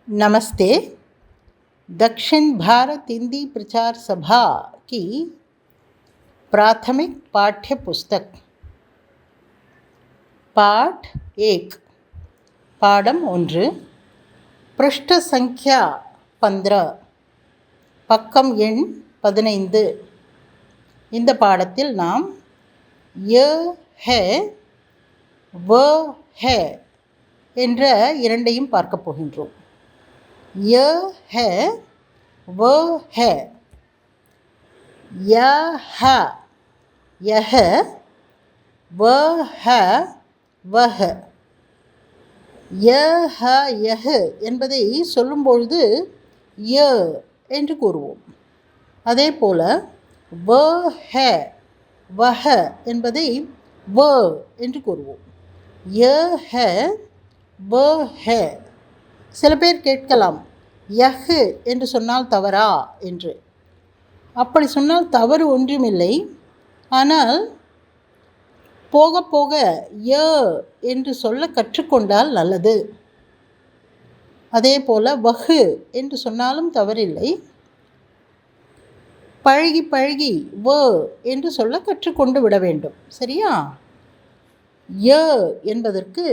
नमस्ते। दक्षिण भारत हिंदी प्रचार सभा की प्राथमिक पाठ्य पुस्तक पाठ 1 पाठम 1 पृष्ठ संख्या 15 பக்கம் எண் 15 இந்த பாடத்தில் நாம் ய ஹே வ ஹே என்ற இரண்டையும் பார்க்க போகின்றோம். यह है वह है, यह यह वह है वह. यह यह என்பதை சொல்லும் பொழுது ய என்று கூறுவோம். அதே போல वह है वह என்பதை வ என்று கூறுவோம். यह है वह है. சில பேர் கேட்கலாம், யஹ் என்று சொன்னால் தவறா என்று. அப்படி சொன்னால் தவறு ஒன்றுமில்லை. ஆனால் போக போக ய என்று சொல்ல கற்றுக்கொண்டால் நல்லது. அதே போல் வஹு என்று சொன்னாலும் தவறில்லை. பழகி பழகி வ என்று சொல்ல கற்றுக்கொண்டு விட வேண்டும். சரியா? ய என்பதற்கு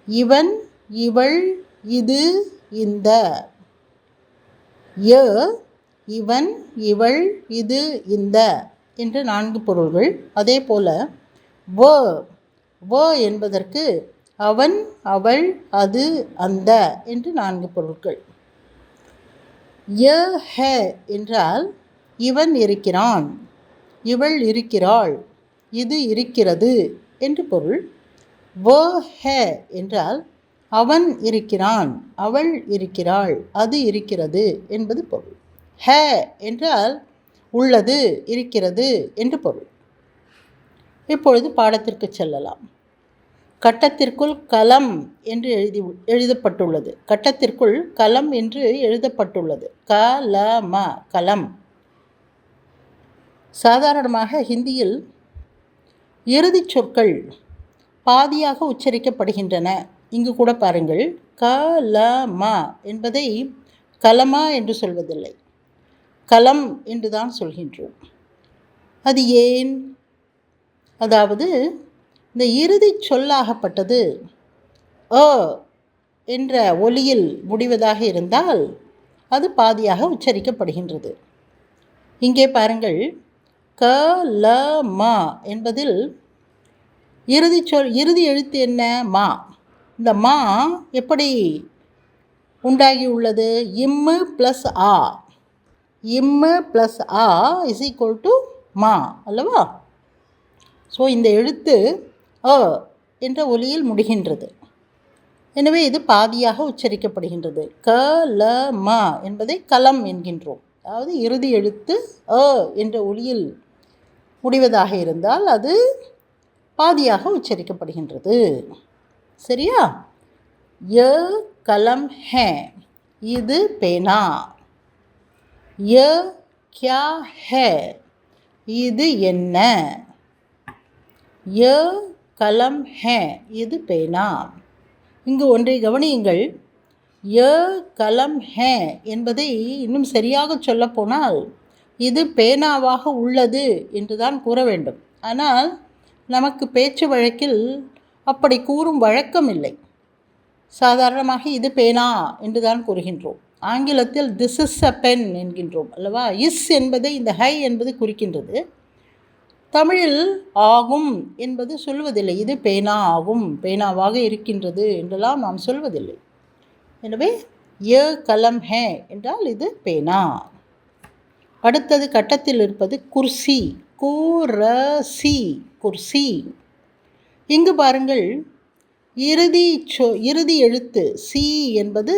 இவன், இவள், இது, இந்த. ய இவன், இவள், இது, இந்த என்று 4 பொருள்கள். அதே போல வ வ என்பதற்கு அவன், அவள், அது, அந்த என்று 4 பொருட்கள். ய ஹே என்றால் இவன் இருக்கிறான், இவள் இருக்கிறாள், இது இருக்கிறது என்று பொருள். வ ஹே என்றால் அவன் இருக்கிறான், அவள் இருக்கிறாள், அது இருக்கிறது என்பது பொருள். ஹே என்றால் உள்ளது, இருக்கிறது என்று பொருள். இப்பொழுது பாடத்திற்கு செல்லலாம். கட்டத்திற்குள் களம் என்று எழுதப்பட்டுள்ளது. கட்டத்திற்குள் களம் என்று எழுதப்பட்டுள்ளது. கலம களம். சாதாரணமாக ஹிந்தியில் இறுதிச் சொற்கள் பாதியாக உச்சரிக்கப்படுகின்றன. இங்கு கூட பாருங்கள், கலமா என்பதை கலமா என்று சொல்வதில்லை, களம் என்று தான் சொல்கின்றோம். அது ஏன்? அதாவது இந்த இறுதி சொல்லாகப்பட்டது அ என்ற ஒலியில் முடிவதாக இருந்தால் அது பாதியாக உச்சரிக்கப்படுகின்றது. இங்கே பாருங்கள், கலமா என்பதில் இறுதி எழுத்து என்ன? மா. இந்த மா எப்படி உண்டாகி உள்ளது? இம்மு ப்ளஸ் ஆ. இம்மு ப்ளஸ் ஆ இஸ் ஈக்குவல் டு மா அல்லவா? ஸோ இந்த எழுத்து அ என்ற ஒலியில் முடிகின்றது. எனவே இது பாதியாக உச்சரிக்கப்படுகின்றது. க ல ம என்பதை களம் என்கின்றோம். அதாவது இறுதி எழுத்து அ என்ற ஒலியில் முடிவதாக இருந்தால் அது பாதியாக உச்சரிக்கப்படுகின்றது. சரியா? ய கலம் ஹே, இது பேனா. ய கியா ஹே, இது என்ன? ய கலம் ஹே, இது பேனா. இங்கு ஒன்றை கவனியுங்கள். ய கலம் ஹே என்பதை இன்னும் சரியாக சொல்லப்போனால் இது பேனாவாக உள்ளது என்று தான் கூற வேண்டும். ஆனால் நமக்கு பேச்சு வழக்கில் அப்படி கூறும் வழக்கம் இல்லை. சாதாரணமாக இது பேனா என்று தான் கூறுகின்றோம். ஆங்கிலத்தில் திஸ் இஸ் அ பென் என்கின்றோம் அல்லவா? இஸ் என்பதை இந்த ஹை என்பது குறிக்கின்றது. தமிழில் ஆகும் என்பது சொல்வதில்லை. இது பேனா ஆகும், பேனாவாக இருக்கின்றது என்றெல்லாம் நாம் சொல்வதில்லை. எனவே ய கலம் ஹே என்றால் இது பேனா. அடுத்தது கட்டத்தில் இருப்பது குர்சி. குரசி, குர்சி. இங்கு பாருங்கள், இறுதி எழுத்து சி என்பது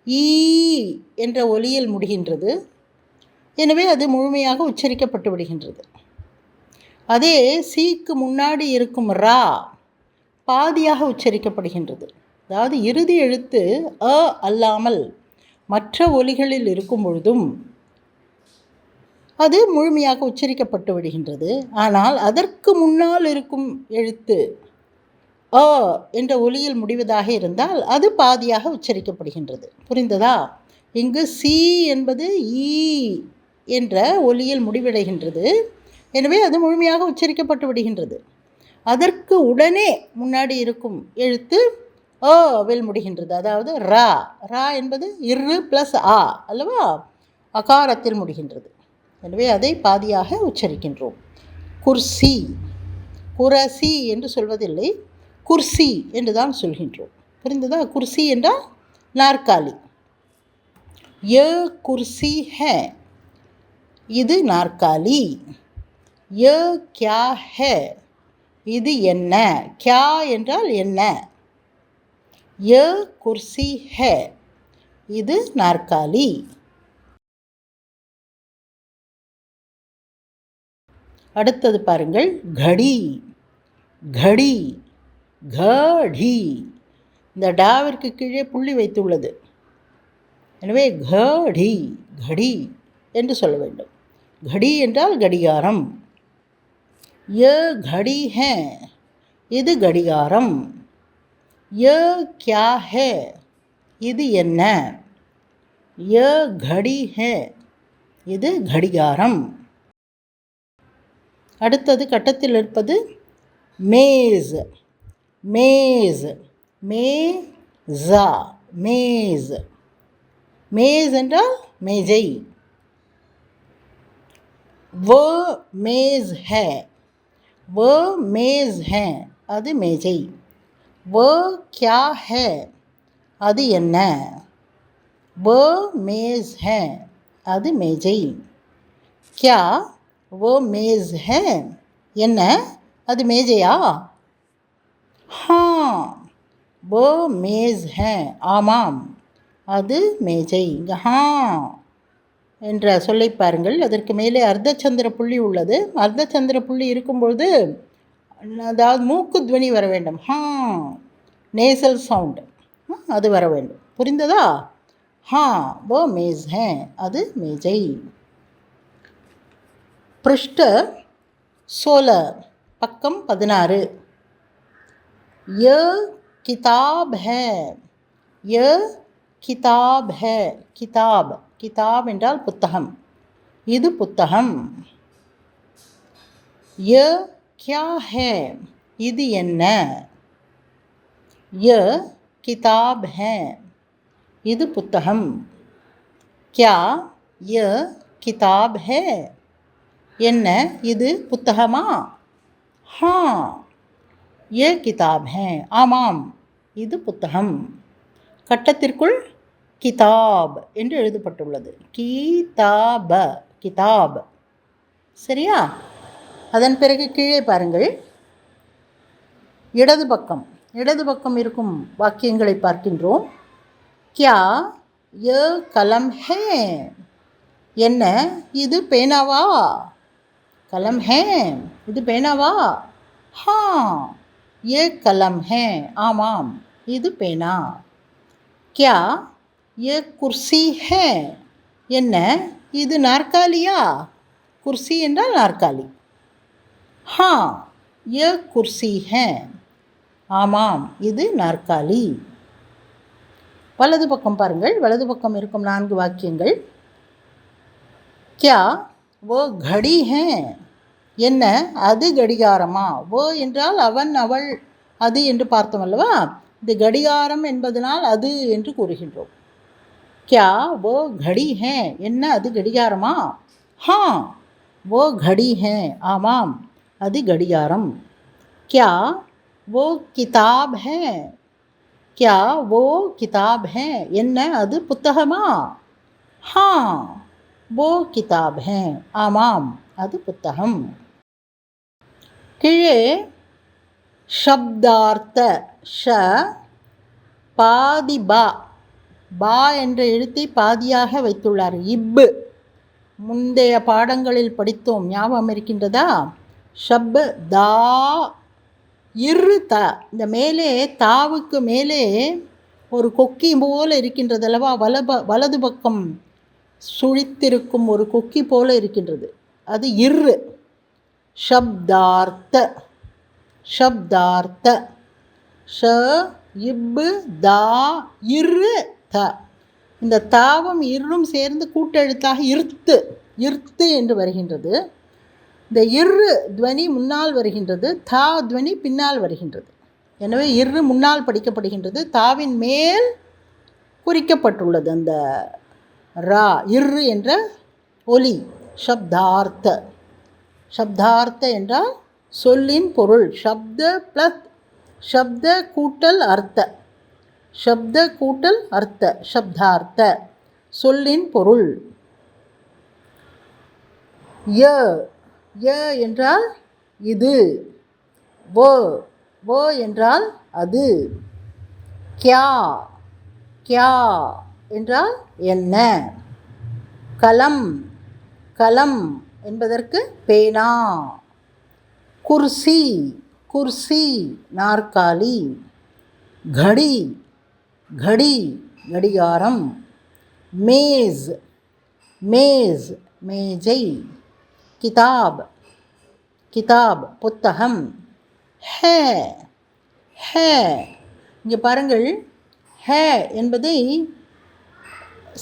ஈ என்ற ஒலியில் முடிகின்றது. எனவே அது முழுமையாக உச்சரிக்கப்பட்டு விடுகின்றது. அதே சீக்கு முன்னாடி இருக்கும் ரா பாதியாக உச்சரிக்கப்படுகின்றது. அதாவது இறுதி எழுத்து அ அல்லாமல் மற்ற ஒலிகளில் இருக்கும் பொழுதும் அது முழுமையாக உச்சரிக்கப்பட்டு விடுகின்றது. ஆனால் அதற்கு முன்னால் இருக்கும் எழுத்து அ என்ற ஒலியில் முடிவதாக இருந்தால் அது பாதியாக உச்சரிக்கப்படுகின்றது. புரிந்ததா? இங்கு சி என்பது ஈ என்ற ஒலியில் முடிவடைகின்றது. எனவே அது முழுமையாக உச்சரிக்கப்பட்டு விடுகின்றது. அதற்கு உடனே முன்னாடி இருக்கும் எழுத்து வில் முடிகின்றது. அதாவது ரா. ரா என்பது இரு ப்ளஸ் ஆ அல்லவா? அகாரத்தில் முடிகின்றது. எனவே அதை பாதியாக உச்சரிக்கின்றோம். குர்சி. குரசி என்று சொல்வதில்லை, குர்சி என்று தான் சொல்கின்றோம். புரிந்ததா? குர்சி என்றால் நாற்காலி. ய குர்சி ஹே, இது நாற்காலி. ய கியா ஹே, இது என்ன? கியா என்றால் என்ன? ய குர்சி ஹே, இது நாற்காலி. அடுத்தது பாருங்கள், கடி. கடி, கடி. இந்த டாவிற்கு கீழே புள்ளி வைத்துள்ளது. எனவே கடி, கடி என்று சொல்ல வேண்டும். கடி என்றால் கடிகாரம். ய கடி ஹே, இது கடிகாரம். ய கியா ஹே, இது என்ன? ய கடி ஹே, இது கடிகாரம். அடுத்தது கட்டத்தில் இருப்பது மேஸ். மேஸ், மேஸா, மேஸ். மேஸ் என்றால் மேஜை. वो मेज़ है, वो मेज़ है, அது மேஜை. वो क्या है, அது என்ன? वो मेज़ है, அது மேஜை. क्या वो मेज़ है, என்ன? அது மேஜையா? हाँ, वो मेज़ है, ஆமாம், அது மேஜை. हाँ என்ற சொல்லை பாருங்கள். அதற்கு மேலே அர்த்தச்சந்திர புள்ளி உள்ளது. அர்த்தச்சந்திர புள்ளி இருக்கும்பொழுது அதாவது மூக்கு துவனி வர வேண்டும். நேசல் சவுண்டு அது வர வேண்டும். புரிந்ததா? वो मेज़ है, அது மேஜை. पृष्ठ 16, பக்கம் 16. यह किताब है, यह किताब है. किताब, கிதாப் என்றால் புத்தகம். இது புத்தகம். ய கியா ஹே, இது என்ன? ய கிதாப் ஹே, இது புத்தகம். கியா ய கிதாப் ஹே, என்ன? இது புத்தகமா? ய கிதாப் ஹே, ஆமாம், இது புத்தகம். கட்டத்திற்குள் கிதாப் என்று எழுதப்பட்டுள்ளது. கீதாப, கிதாப். சரியா? அதன் பிறகு கீழே பாருங்கள், இடது பக்கம். இடது பக்கம் இருக்கும் வாக்கியங்களை பார்க்கின்றோம். கியா ய கலம் ஹே, என்ன? இது பேனாவா? கலம் ஹே, இது பேனாவா? ய கலம் ஹே, ஆமாம், இது பேனா. கியா ய குர்சி ஹே, என்ன? இது நாற்காலியா? குர்சி என்றால் நாற்காலி. ய குர்சி ஹே, ஆமாம், இது நாற்காலி. வலது பக்கம் பாருங்கள். வலது பக்கம் இருக்கும் 4 வாக்கியங்கள். கியா वो घड़ी है, என்ன? அது கடிகாரமா? वो என்றால் அவன், அவள், அது என்று பார்த்தோம் அல்லவா? இது கடிகாரம் என்பதனால் அது என்று கூறுகின்றோம். क्या वो घड़ी है, என்ன? அது கடிகாரமா? वो घड़ी है, ஆமாம், அது கடிகாரம். क्या वो किताब है, क्या वो किताब है, என்ன? அது புத்தகமா? वो किताब है, ஆமாம், அது புத்தகம். கீழே ஷப்தார்த்த, ஷ பாதி பா, பா என்ற எழுத்தை பாதியாக வைத்துள்ளார். இப்பு முந்தைய பாடங்களில் படித்தோம், ஞாபகம் இருக்கின்றதா? ஷப் தா இரு த. இந்த மேலே தாவுக்கு மேலே ஒரு கொக்கி போல இருக்கின்றதல்லவா? வலது பக்கம் சுழித்திருக்கும் ஒரு கொக்கி போல இருக்கின்றது. அது இரு. ஷப்தார்த்த, ஷப்தார்த்த. ஷ இப்பு தா இரு த. இந்த தாவும் இரும் சேர்ந்து கூட்டெழுத்தாக இர்த்து இர்த்து என்று வருகின்றது. இந்த இரு துவனி முன்னால் வருகின்றது, தா துவனி பின்னால் வருகின்றது. எனவே இரு முன்னால் படிக்கப்படுகின்றது, தாவின் மேல் குறிக்கப்பட்டுள்ளது அந்த ரா இரு என்ற ஒலி. சப்தார்த்த. சப்தார்த்த என்றால் சொல்லின் பொருள். சப்த ப்ளஸ் சப்த கூட்டல் அர்த்த. சப்த கூட்டல் அர்த்த. சப்தார்த்த சொல்லின் பொருள். ய ய என்றால் இது. வ வ என்றால் அது. கியா கியா என்றால் என்ன. கலம் கலம் என்பதற்கு பேனா. குர்சி குர்சி நாற்காலி. கடி கடி கடிகாரம். மேஸ் மேஸ் மேஜை. கிதாப் கிதாப் புத்தகம். ஹே ஹே. இங்கே பாருங்கள், ஹே என்பதை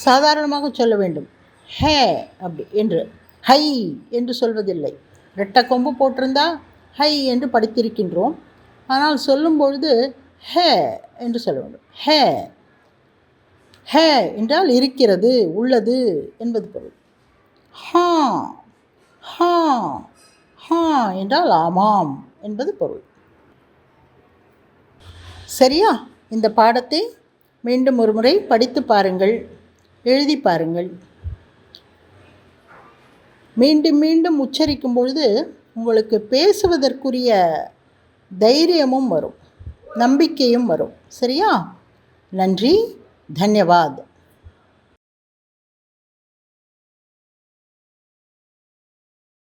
சாதாரணமாக சொல்ல வேண்டும். ஹே அப்படி என்று, ஹை என்று சொல்வதில்லை. ரெட்டை கொம்பு போட்டிருந்தா ஹை என்று படித்திருக்கின்றோம். ஆனால் சொல்லும் பொழுது ஹே என்று சொல்ல வேண்டும். ஹே ஹே என்றால் இருக்கிறது, உள்ளது என்பது பொருள். ஹா ஹா ஹா என்றால் ஆமாம் என்பது பொருள். சரியா? இந்த பாடத்தை மீண்டும் ஒரு முறை படித்து பாருங்கள், எழுதி பாருங்கள். மீண்டும் மீண்டும் உச்சரிக்கும் பொழுது உங்களுக்கு பேசுவதற்குரிய தைரியமும் வரும், நம்பிக்கையும் வரும். சரியா? நன்றி. தன்யவாத்.